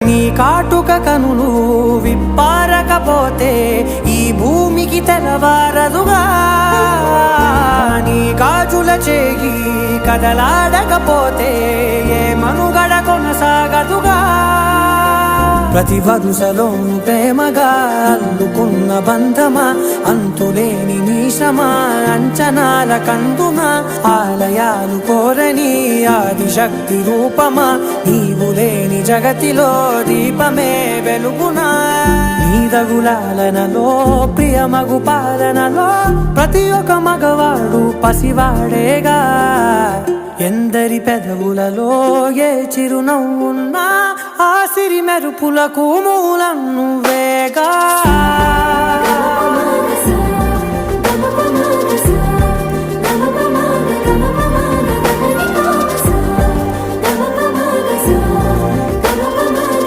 నీ కాటుక కనులు విప్పారకపోతే ఈ భూమికి తెలవారదుగా, నీ గాజుల చేయి కదలాడకపోతే ఏ మనుగడ కొనసాగదుగా. ప్రతి వరుసలోను ప్రేమగా అల్లుకున్న బంధమా, అంతులేని నీశమా, అంచనాల కందున ఆలయాలు కోరని ఆదిశక్తి రూపమా, నీవు లేని జగతిలో దీపమే వెలుగునా. నీదగులాలనలో ప్రియమగు పాలనలో ప్రతి ఒక్క మగవాడు పసివాడేగా. ఎందరి పెదవులలో ఏ చిరునవ్వున్నా ఆ సిరి మెరుపులకు మూలం నువ్వేగా.